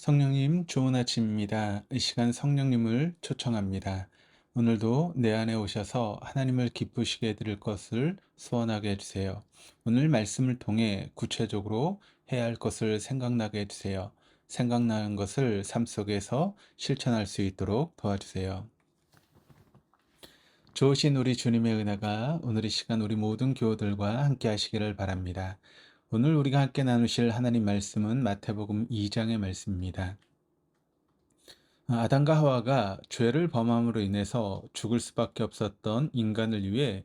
성령님, 좋은 아침입니다. 이 시간 성령님을 초청합니다. 오늘도 내 안에 오셔서 하나님을 기쁘시게 해드릴 것을 소원하게 해주세요. 오늘 말씀을 통해 구체적으로 해야 할 것을 생각나게 해주세요. 생각나는 것을 삶 속에서 실천할 수 있도록 도와주세요. 좋으신 우리 주님의 은혜가 오늘 이 시간 우리 모든 교우들과 함께 하시기를 바랍니다. 오늘 우리가 함께 나누실 하나님 말씀은 마태복음 2장의 말씀입니다. 아담과 하와가 죄를 범함으로 인해서 죽을 수밖에 없었던 인간을 위해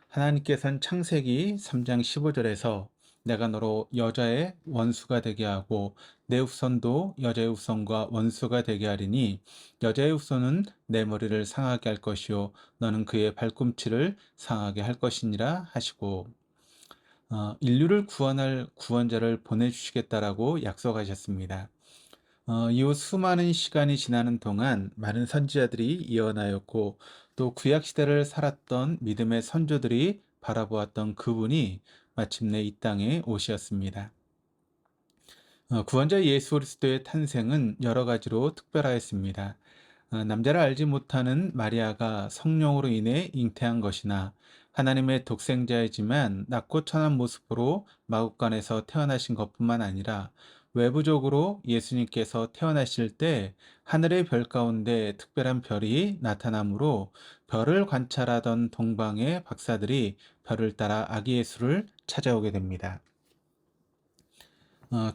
하나님께서는 창세기 3장 15절에서 내가 너로 여자의 원수가 되게 하고 내 후손도 여자의 후손과 원수가 되게 하리니 여자의 후손은 내 머리를 상하게 할 것이요 너는 그의 발꿈치를 상하게 할 것이니라 하시고 인류를 구원할 구원자를 보내주시겠다라고 약속하셨습니다. 이후 수많은 시간이 지나는 동안 많은 선지자들이 예언하였고 또 구약 시대를 살았던 믿음의 선조들이 바라보았던 그분이 마침내 이 땅에 오셨습니다. 구원자 예수 그리스도의 탄생은 여러 가지로 특별하였습니다. 남자를 알지 못하는 마리아가 성령으로 인해 잉태한 것이나 하나님의 독생자이지만 낮고 천한 모습으로 마국간에서 태어나신 것뿐만 아니라 외부적으로 예수님께서 태어나실 때 하늘의 별 가운데 특별한 별이 나타나므로 별을 관찰하던 동방의 박사들이 별을 따라 아기 예수를 찾아오게 됩니다.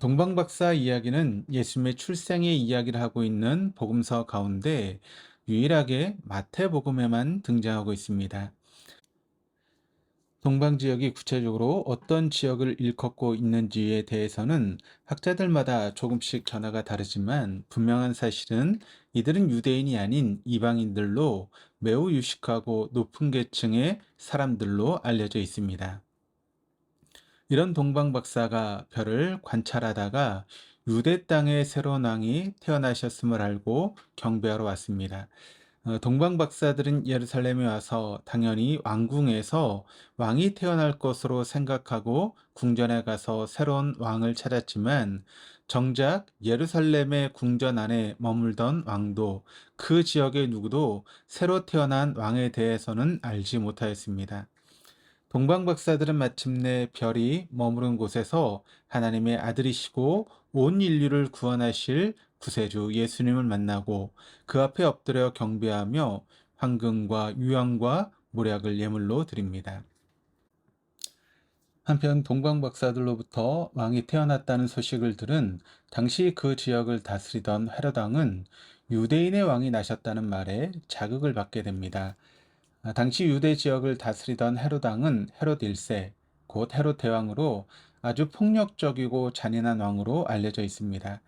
동방박사 이야기는 예수님의 출생의 이야기를 하고 있는 복음서 가운데 유일하게 마태복음에만 등장하고 있습니다. 동방 지역이 구체적으로 어떤 지역을 일컫고 있는지에 대해서는 학자들마다 조금씩 전하가 다르지만 분명한 사실은 이들은 유대인이 아닌 이방인들로 매우 유식하고 높은 계층의 사람들로 알려져 있습니다. 이런 동방 박사가 별을 관찰하다가 유대 땅에 새로운 왕이 태어나셨음을 알고 경배하러 왔습니다. 동방 박사들은 예루살렘에 와서 당연히 왕궁에서 왕이 태어날 것으로 생각하고 궁전에 가서 새로운 왕을 찾았지만 정작 예루살렘의 궁전 안에 머물던 왕도 그 지역의 누구도 새로 태어난 왕에 대해서는 알지 못하였습니다. 동방 박사들은 마침내 별이 머무른 곳에서 하나님의 아들이시고 온 인류를 구원하실 구세주 예수님을 만나고 그 앞에 엎드려 경배하며 황금과 유황과 모략을 예물로 드립니다. 한편 동방 박사들로부터 왕이 태어났다는 소식을 들은 당시 그 지역을 다스리던 헤롯 왕은 유대인의 왕이 나셨다는 말에 자극을 받게 됩니다. 당시 유대 지역을 다스리던 헤롯 왕은 헤롯 1세, 곧 헤롯 대왕으로 아주 폭력적이고 잔인한 왕으로 알려져 있습니다.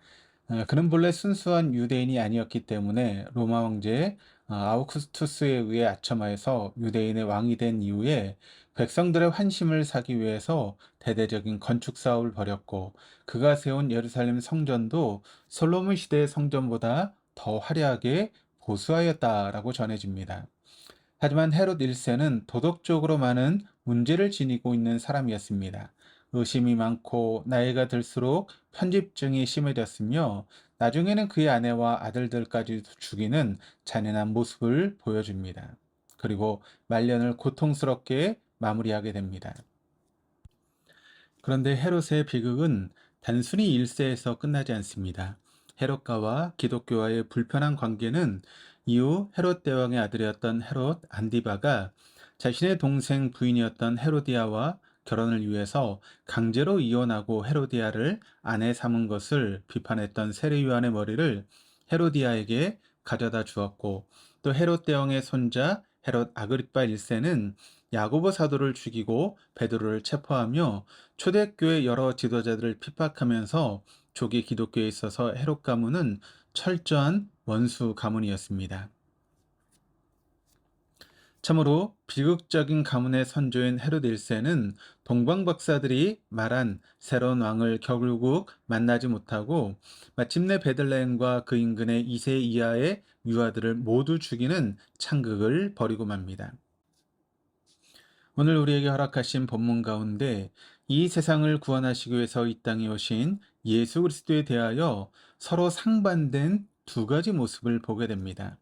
그는 본래 순수한 유대인이 아니었기 때문에 로마 황제 아우구스투스에 의해 아첨하여서 유대인의 왕이 된 이후에 백성들의 환심을 사기 위해서 대대적인 건축 사업을 벌였고 그가 세운 예루살렘 성전도 솔로몬 시대의 성전보다 더 화려하게 보수하였다라고 전해집니다. 하지만 헤롯 1세는 도덕적으로 많은 문제를 지니고 있는 사람이었습니다. 의심이 많고 나이가 들수록 편집증이 심해졌으며 나중에는 그의 아내와 아들들까지 죽이는 잔인한 모습을 보여줍니다. 그리고 말년을 고통스럽게 마무리하게 됩니다. 그런데 헤롯의 비극은 단순히 1세에서 끝나지 않습니다. 헤롯과와 기독교와의 불편한 관계는 이후 헤롯 대왕의 아들이었던 헤롯 안디바가 자신의 동생 부인이었던 헤로디아와 결혼을 위해서 강제로 이혼하고 헤로디아를 아내 삼은 것을 비판했던 세례요한의 머리를 헤로디아에게 가져다 주었고 또 헤롯 대왕의 손자 헤롯 아그리파 1세는 야고보 사도를 죽이고 베드로를 체포하며 초대교회 여러 지도자들을 핍박하면서 조기 기독교에 있어서 헤롯 가문은 철저한 원수 가문이었습니다. 참으로 비극적인 가문의 선조인 헤롯 1세는 동방 박사들이 말한 새로운 왕을 결국 만나지 못하고 마침내 베들레헴과 그 인근의 2세 이하의 유아들을 모두 죽이는 창극을 벌이고 맙니다. 오늘 우리에게 허락하신 본문 가운데 이 세상을 구원하시기 위해서 이 땅에 오신 예수 그리스도에 대하여 서로 상반된 두 가지 모습을 보게 됩니다.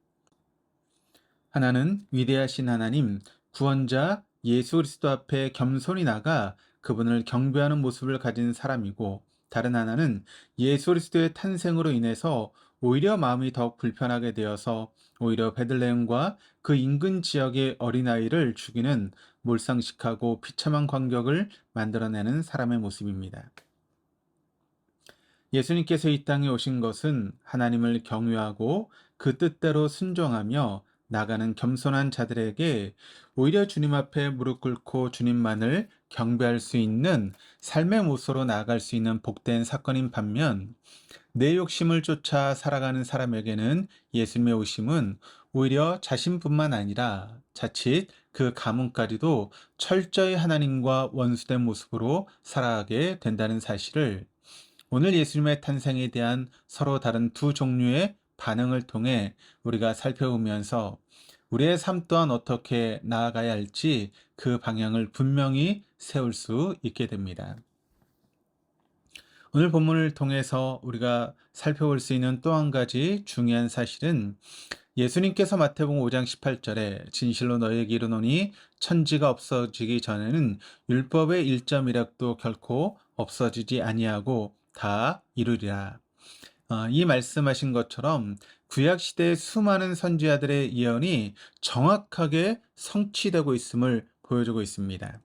하나는 위대하신 하나님, 구원자 예수 그리스도 앞에 겸손히 나가 그분을 경배하는 모습을 가진 사람이고, 다른 하나는 예수 그리스도의 탄생으로 인해서 오히려 마음이 더욱 불편하게 되어서 오히려 베들레헴과 그 인근 지역의 어린아이를 죽이는 몰상식하고 비참한 광경을 만들어내는 사람의 모습입니다. 예수님께서 이 땅에 오신 것은 하나님을 경외하고 그 뜻대로 순종하며 나가는 겸손한 자들에게 오히려 주님 앞에 무릎 꿇고 주님만을 경배할 수 있는 삶의 모습으로 나아갈 수 있는 복된 사건인 반면, 내 욕심을 쫓아 살아가는 사람에게는 예수님의 오심은 오히려 자신뿐만 아니라 자칫 그 가문까지도 철저히 하나님과 원수된 모습으로 살아가게 된다는 사실을 오늘 예수님의 탄생에 대한 서로 다른 두 종류의 반응을 통해 우리가 살펴보면서 우리의 삶 또한 어떻게 나아가야 할지 그 방향을 분명히 세울 수 있게 됩니다. 오늘 본문을 통해서 우리가 살펴볼 수 있는 또 한 가지 중요한 사실은, 예수님께서 마태복음 5장 18절에 진실로 너희에게 이르노니 천지가 없어지기 전에는 율법의 1.1획도 결코 없어지지 아니하고 다 이루리라. 이 말씀하신 것처럼 구약 시대의 수많은 선지자들의 예언이 정확하게 성취되고 있음을 보여주고 있습니다.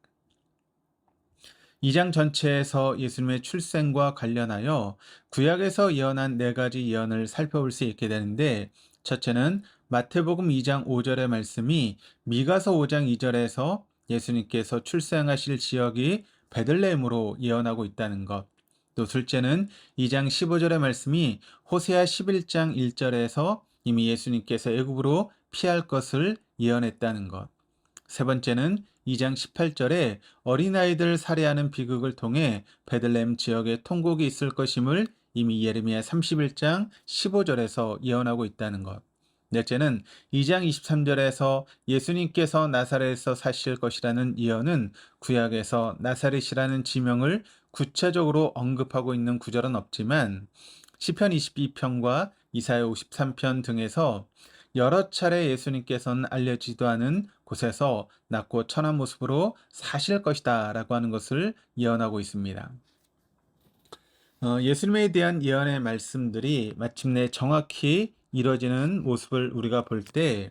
2장 전체에서 예수님의 출생과 관련하여 구약에서 예언한 네 가지 예언을 살펴볼 수 있게 되는데, 첫째는 마태복음 2장 5절의 말씀이 미가서 5장 2절에서 예수님께서 출생하실 지역이 베들레헴으로 예언하고 있다는 것. 또 둘째는 2장 15절의 말씀이 호세아 11장 1절에서 이미 예수님께서 애굽으로 피할 것을 예언했다는 것. 세 번째는 2장 18절에 어린아이들 살해하는 비극을 통해 베들레헴 지역에 통곡이 있을 것임을 이미 예레미야 31장 15절에서 예언하고 있다는 것. 넷째는 2장 23절에서 예수님께서 나사렛에서 사실 것이라는 예언은 구약에서 나사렛이라는 지명을 구체적으로 언급하고 있는 구절은 없지만 시편 22편과 이사야 53편 등에서 여러 차례 예수님께서는 알려지도 않은 곳에서 낮고 천한 모습으로 사실 것이다 라고 하는 것을 예언하고 있습니다. 예수님에 대한 예언의 말씀들이 마침내 정확히 이루어지는 모습을 우리가 볼 때,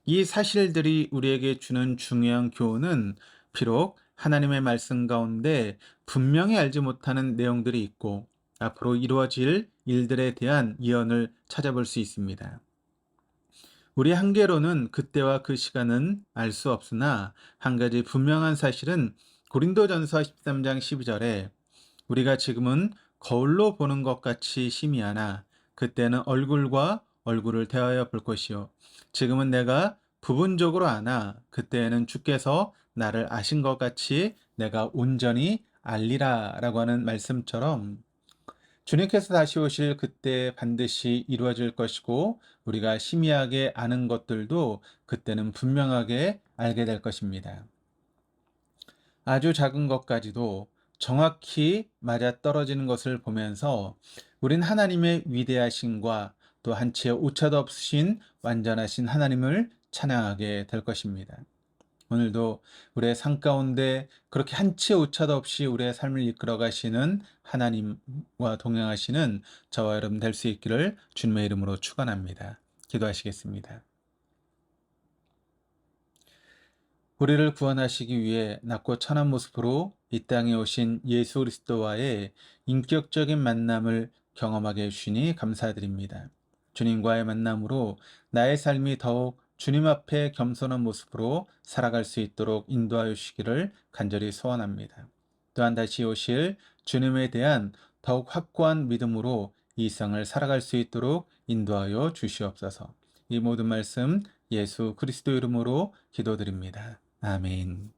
이 사실들이 우리에게 주는 중요한 교훈은 비록 하나님의 말씀 가운데 분명히 알지 못하는 내용들이 있고 앞으로 이루어질 일들에 대한 예언을 찾아볼 수 있습니다. 우리 한계로는 그때와 그 시간은 알 수 없으나 한 가지 분명한 사실은 고린도전서 13장 12절에 우리가 지금은 거울로 보는 것 같이 희미하나 그때는 얼굴과 얼굴을 대하여 볼 것이요 지금은 내가 부분적으로 아나 그때에는 주께서 나를 아신 것 같이 내가 온전히 알리라 라고 하는 말씀처럼, 주님께서 다시 오실 그때 반드시 이루어질 것이고 우리가 희미하게 아는 것들도 그때는 분명하게 알게 될 것입니다. 아주 작은 것까지도 정확히 맞아떨어지는 것을 보면서 우린 하나님의 위대하심과 또 한치의 오차도 없으신 완전하신 하나님을 찬양하게 될 것입니다. 오늘도 우리의 삶 가운데 그렇게 한치의 오차도 없이 우리의 삶을 이끌어 가시는 하나님과 동행하시는 저와 여러분 될 수 있기를 주님의 이름으로 축원합니다. 기도하시겠습니다. 우리를 구원하시기 위해 낮고 천한 모습으로 이 땅에 오신 예수 그리스도와의 인격적인 만남을 경험하게 해주시니 감사드립니다. 주님과의 만남으로 나의 삶이 더욱 주님 앞에 겸손한 모습으로 살아갈 수 있도록 인도하여 주시기를 간절히 소원합니다. 또한 다시 오실 주님에 대한 더욱 확고한 믿음으로 이 생을 살아갈 수 있도록 인도하여 주시옵소서. 이 모든 말씀 예수 그리스도 이름으로 기도드립니다. 아멘.